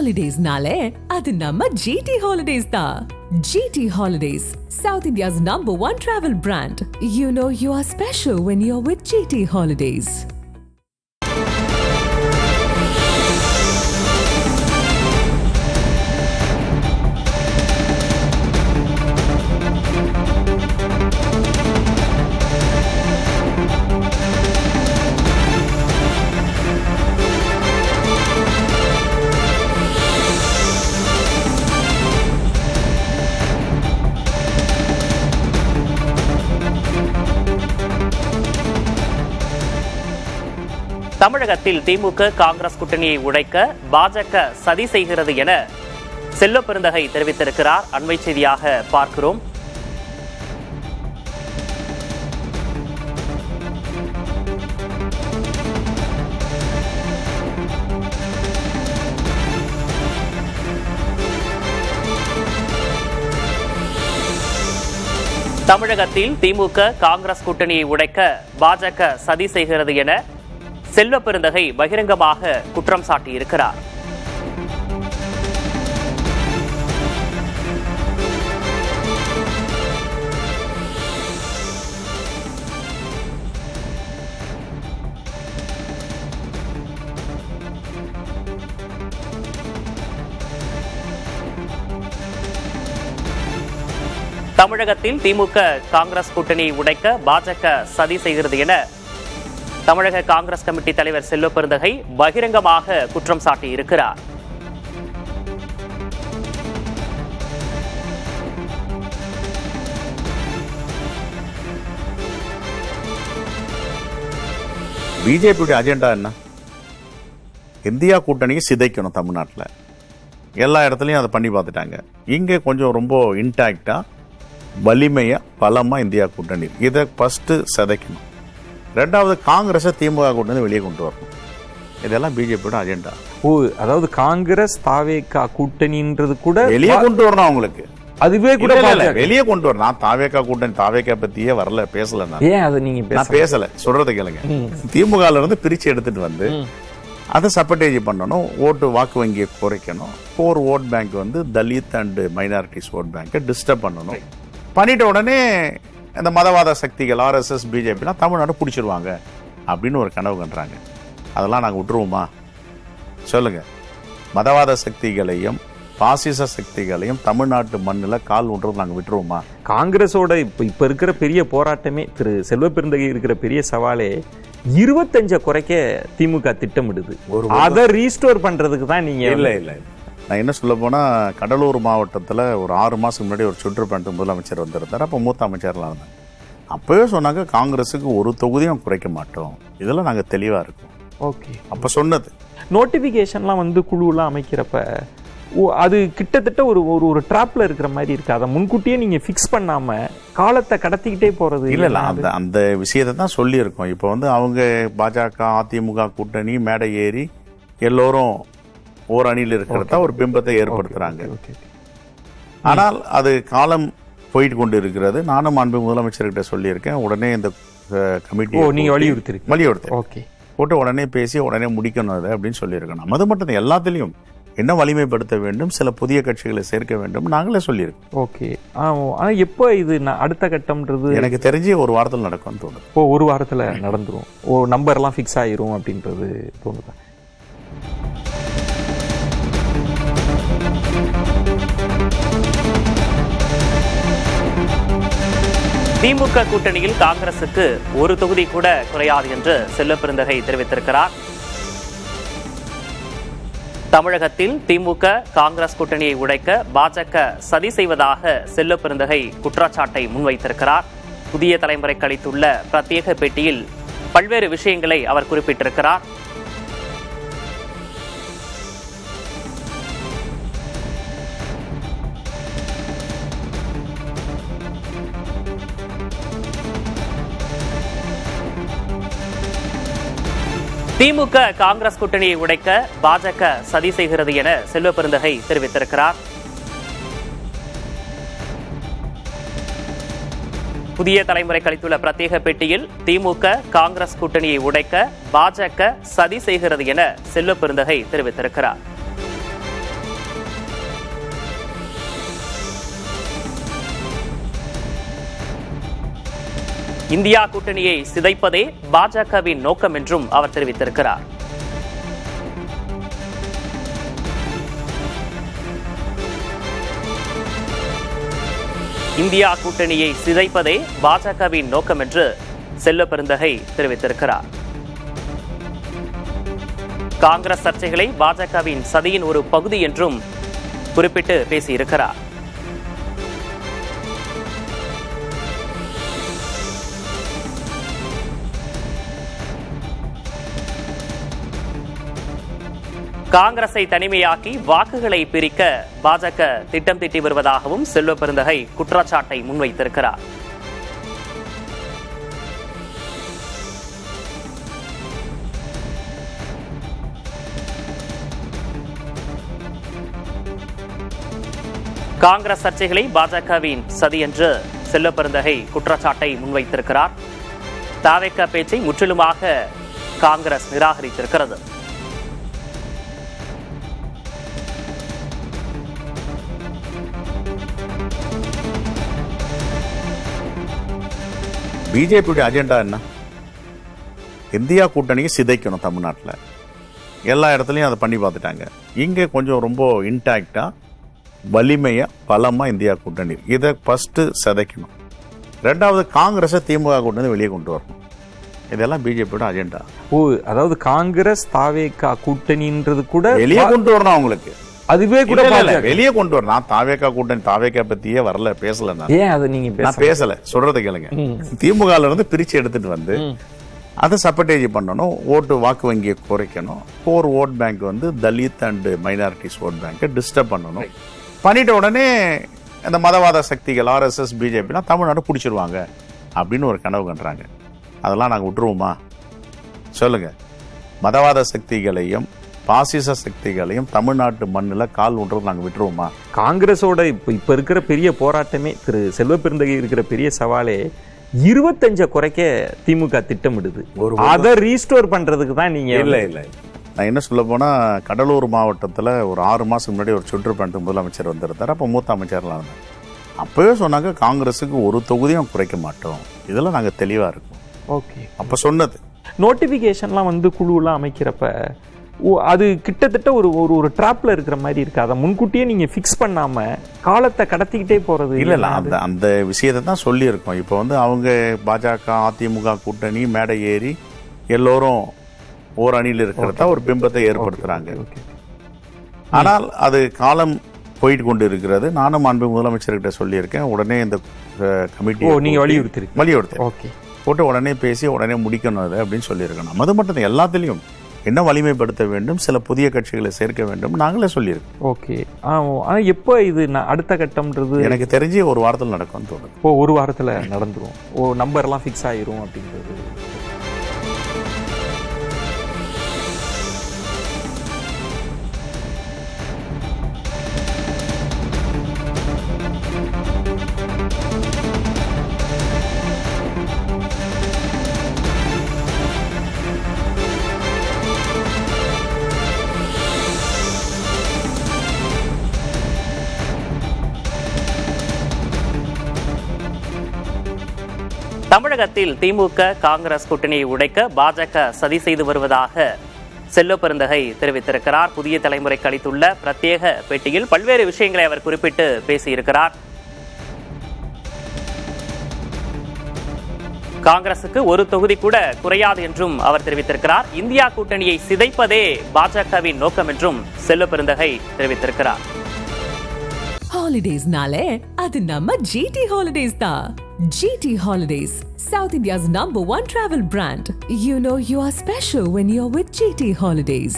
Holidays-nale, adu namma GT Holidays da. GT Holidays, South India's #1 travel brand. You know you are special when you're with GT Holidays. தமிழகத்தில் திமுக காங்கிரஸ் கூட்டணியை உடைக்க பாஜக சதி செய்கிறது என செல்வ பெருந்தகை தெரிவித்திருக்கிறார். அண்மை செய்தியாக பார்க்கிறோம். தமிழகத்தில் திமுக காங்கிரஸ் கூட்டணியை உடைக்க பாஜக சதி செய்கிறது என செல்வ பெருந்தகை பகிரங்கமாக குற்றம் சாட்டியிருக்கிறார். தமிழகத்தில் திமுக காங்கிரஸ் கூட்டணியை உடைக்க பாஜக சதி செய்கிறது என தமிழக காங்கிரஸ் கமிட்டி தலைவர் செல்வ பெருந்தகை பகிரங்கமாக குற்றம் சாட்டியிருக்கிறார். பிஜேபியுடைய அஜெண்டா என்ன? இந்தியா கூட்டணியை சிதைக்கணும். தமிழ்நாட்டில் எல்லா இடத்துலையும் அதை பண்ணி பார்த்துட்டாங்க. இங்கே கொஞ்சம் ரொம்ப இன்டாக்டா வலிமையா பலமா இந்தியா கூட்டணி இதை ஃபர்ஸ்ட் சிதைக்கணும். ரெண்டாவது காங்கிரஸை திமுக கூட்டணி வெளியே கொண்டு வரணும். இதெல்லாம் பிஜேபியோட அஜெண்டா. அதாவது காங்கிரஸ் தாவேகா கூட்டணின்றது கூட வெளியே கொண்டு வரணும். அவங்களுக்கு அதுவே கூட வெளியே கொண்டு வரணும். நான் தாவேகா கூட்டணி தாவேகா பத்தியே வரல, பேசல. நான் பேசல, சொல்றதை கேளுங்க. திமுக இருந்து பிரிச்சு எடுத்துட்டு வந்து அதை சப்பட்டேஜ் பண்ணணும். வாக்கு வங்கியை குறைக்கணும். Core vote bank Dalit and minorities vote பேங்கை டிஸ்டர்ப் பண்ணணும். பண்ணிட்ட உடனே இந்த மதவாத சக்திகள் RSS பிஜேபிலாம் தமிழ்நாடு பிடிச்சிருவாங்க அப்படின்னு ஒரு கனவு கண்டுறாங்க. அதெல்லாம் நாங்கள் விட்டுருவோமா? சொல்லுங்க. மதவாத சக்திகளையும் பாசிச சக்திகளையும் தமிழ்நாட்டு மண்ணில் கால் ஒன்றது நாங்கள் விட்டுருவோமா? காங்கிரஸோட இப்ப இருக்கிற பெரிய போராட்டமே, திரு செல்வ பெருந்தகை இருக்கிற பெரிய சவாலே 25 குறைக்க திமுக திட்டமிடுது. அதை ரீஸ்டோர் பண்றதுக்கு தான் நீங்க. இல்லை நான் என்ன சொல்ல போனால், கடலூர் மாவட்டத்தில் ஒரு 6 மாதத்துக்கு முன்னாடி ஒரு சுற்றுப்பயணத்துக்கு முதலமைச்சர் வந்திருந்தார். அப்போ மூத்த அமைச்சர்லாம் இருந்தாங்க. அப்போவே சொன்னாங்க காங்கிரஸுக்கு ஒரு தொகுதியும் குறைக்க மாட்டோம், இதெல்லாம் நாங்கள் தெளிவாக இருக்கோம். ஓகே. அப்போ சொன்னது நோட்டிஃபிகேஷன்லாம் குழுவெல்லாம் அமைக்கிறப்ப அது கிட்டத்தட்ட ஒரு ஒரு ட்ராப்ல இருக்கிற மாதிரி இருக்கு. அதை முன்கூட்டியே நீங்க ஃபிக்ஸ் பண்ணாம காலத்தை கடத்திக்கிட்டே போறது. இல்லை அந்த விஷயத்தை தான் சொல்லியிருக்கோம். இப்போ அவங்க பாஜக அதிமுக கூட்டணி மேடை ஏறி எல்லோரும் ஓர் அணியில் இருக்கிறதா ஒரு பிம்பத்தை ஏற்படுத்துறாங்க. ஆனால் அது காலம் போயிட்டு கொண்டு இருக்கிறது. நானும் அன்பு முதலமைச்சர்கிட்ட சொல்லியிருக்கேன். உடனே இந்த கமிட்டி நீங்க வலியுறுத்தி போட்டு உடனே பேசி உடனே முடிக்கணும் அது அப்படின்னு சொல்லியிருக்கணும். அது மட்டும் எல்லாத்திலையும் என்ன வலிமைப்படுத்த வேண்டும், சில புதிய கட்சிகளை சேர்க்க வேண்டும் நாங்களே சொல்லியிருக்கோம். ஓகே. ஆனால் எப்போ இது அடுத்த கட்டம்ன்றது எனக்கு தெரிஞ்சு ஒரு வாரத்தில் நடக்கும்னு தோணுது. ஒரு வாரத்தில் நடந்துரும். நம்பர்லாம் ஃபிக்ஸ் ஆயிரும் அப்படின்றது தோணுதா? திமுக கூட்டணியில் காங்கிரசுக்கு ஒரு தொகுதி கூட குறையாது என்று செல்வ பெருந்தகை தெரிவித்திருக்கிறார். தமிழகத்தில் திமுக காங்கிரஸ் கூட்டணியை உடைக்க பாஜக சதி செய்வதாக செல்வ பெருந்தகை குற்றச்சாட்டை முன்வைத்திருக்கிறார். புதிய தலைமுறைக்கு அளித்துள்ள பிரத்யேக பேட்டியில் பல்வேறு விஷயங்களை அவர் குறிப்பிட்டிருக்கிறார். திமுக காங்கிரஸ் கூட்டணியை உடைக்க பாஜக சதி செய்கிறது என செல்வ பெருந்தகை தெரிவித்திருக்கிறார். புதிய தலைமுறை அளித்துள்ள பிரத்யேக பேட்டியில் திமுக காங்கிரஸ் கூட்டணியை உடைக்க பாஜக சதி செய்கிறது என செல்வ பெருந்தகை தெரிவித்திருக்கிறார். இந்தியா கூட்டணியை சிதைப்பதே பாஜகவின் நோக்கம் என்றும் அவர் தெரிவித்திருக்கிறார். இந்தியா கூட்டணியை சிதைப்பதே பாஜகவின் நோக்கம் என்று செல்வ பெருந்தகை தெரிவித்திருக்கிறார். காங்கிரஸ் சர்ச்சைகளை பாஜகவின் சதியின் ஒரு பகுதி என்றும் குறிப்பிட்டு பேசியிருக்கிறார். காங்கிரஸை தனிமையாக்கி வாக்குகளை பிரிக்க பாஜக திட்டம் தீட்டி வருவதாகவும் செல்வ பெருந்தகை குற்றச்சாட்டை முன்வைத்திருக்கிறார். காங்கிரஸ் சர்ச்சைகளை பாஜகவின் சதி என்று செல்வ பெருந்தகை குற்றச்சாட்டை முன்வைத்திருக்கிறார். தாவேகா பேச்சை முற்றிலுமாக காங்கிரஸ் நிராகரித்திருக்கிறது. பிஜேபியுடைய அஜெண்டா என்ன? இந்தியா கூட்டணியை சிதைக்கணும். தமிழ்நாட்டில் எல்லா இடத்துலையும் அதை பண்ணி பார்த்துட்டாங்க. இங்கே கொஞ்சம் ரொம்ப இன்டாக்டா வலிமையா பலமா இந்தியா கூட்டணி, இதை ஃபர்ஸ்ட் சிதைக்கணும். ரெண்டாவது காங்கிரஸை திமுக கூட்டணி வெளியே கொண்டு வரணும். இதெல்லாம் பிஜேபியோட அஜெண்டா. அதாவது காங்கிரஸ் தாவேகா கூட்டணின்றது கூட வெளியே கொண்டு வரணும். அவங்களுக்கு அதுவே கூட வெளியே கொண்டு வரணும். நான் தாவேகா கூட்டணி தாவேகா பத்தியே வரல, பேசல. நான் பேசல, சொல்றதை கேளுங்க. திமுக இருந்து பிரிச்சு எடுத்துட்டு வந்து அதை சப்பட்டேஜ் பண்ணணும். வாக்கு வங்கியை குறைக்கணும். கோர் ஓட் பேங்க் வந்து தலித் அண்ட் மைனாரிட்டிஸ் ஓட் பேங்கை டிஸ்டர்ப் பண்ணணும். பண்ணிட்ட உடனே இந்த மதவாத சக்திகள் RSS பிஜேபிலாம் தமிழ்நாடு பிடிச்சிருவாங்க அப்படின்னு ஒரு கனவு கண்டுறாங்க. அதெல்லாம் நாங்கள் விட்டுருவோமா? சொல்லுங்க. மதவாத சக்திகளையும் பாசிச சக்திகளையும் தமிழ்நாட்டு மண்ணில் கால் ஒன்றது நாங்கள் விட்டுருவோமா? காங்கிரஸோட இப்ப இருக்கிற பெரிய போராட்டமே, திரு செல்வ பெருந்தகை இருக்கிற பெரிய சவாலே 25 குறைக்க திமுக திட்டமிடுது. அதை ரீஸ்டோர் பண்றதுக்கு தான் நீங்க. இல்லை நான் என்ன சொல்ல போனா, கடலூர் மாவட்டத்தில் ஒரு 6 மாசம் முன்னாடி ஒரு சுற்றுப்பயணத்துக்கு முதலமைச்சர் வந்திருந்தார். அப்போ மூத்த அமைச்சர்லாம் இருந்தார். அப்பவே சொன்னாங்க காங்கிரஸுக்கு ஒரு தொகுதியும் குறைக்க மாட்டோம், இதெல்லாம் நாங்கள் தெளிவா இருக்கோம். ஓகே, அப்ப சொன்னது. நோட்டிபிகேஷன்லாம் வந்து குழுவெல்லாம் அமைக்கிறப்ப அது கிட்டத்தட்ட ஒரு டிராப்ல இருக்கிற மாதிரி இருக்கு. அதை முன்கூட்டியே நீங்க பிக்ஸ் பண்ணாம காலத்தை கடத்திக்கிட்டே போறது. இல்ல அந்த விஷயத்தை தான் சொல்லி இருக்கோம். இப்போ வந்து அவங்க பாஜக அதிமுக கூட்டணி மேடை ஏறி எல்லோரும் ஓர் அணியில் இருக்கிறதா ஒரு பிம்பத்தை ஏற்படுத்துறாங்க. ஆனால் அது காலம் போயிட்டு கொண்டு இருக்கிறது. நானும் அன்பு முதலமைச்சர்கிட்ட சொல்லியிருக்கேன். உடனே இந்த கமிட்டி நீங்க வலியுறுத்தி போட்டு உடனே பேசி உடனே முடிக்கணும் அது அப்படின்னு சொல்லியிருக்கணும். அது மட்டும் எல்லாத்திலையும் என்ன வலிமைப்படுத்த வேண்டும், சில புதிய கட்சிகளை சேர்க்க வேண்டும் நாங்களே சொல்லியிருக்கோம். ஓகே, ஆனால் எப்போ இது அடுத்த கட்டம்ன்றது எனக்கு தெரிஞ்சு ஒரு வாரத்தில் நடக்கும்னு தோணுது. ஒரு வாரத்தில் நடந்துரும். நம்பர்லாம் ஃபிக்ஸ் ஆயிரும் அப்படின்றது. தமிழகத்தில் திமுக காங்கிரஸ் கூட்டணியை உடைக்க பாஜக சதி செய்து வருவதாக செல்வ பெருந்தகை தெரிவித்திருக்கிறார். புதிய தலைமுறைக்கு அளித்துள்ள பிரத்யேக பேட்டியில் பல்வேறு விஷயங்களை அவர் குறிப்பிட்டு பேசியிருக்கிறார். காங்கிரசுக்கு ஒரு தொகுதி கூட குறையாது என்றும் அவர் தெரிவித்திருக்கிறார். இந்தியா கூட்டணியை சிதைப்பதே பாஜகவின் நோக்கம் என்றும் செல்வ பெருந்தகை தெரிவித்திருக்கிறார். ஹாலிடேஸ்னாலே அது நம்ம GT Holidays தான். GT Holidays, South India's #1 travel brand. You know you are special when you're with GT Holidays.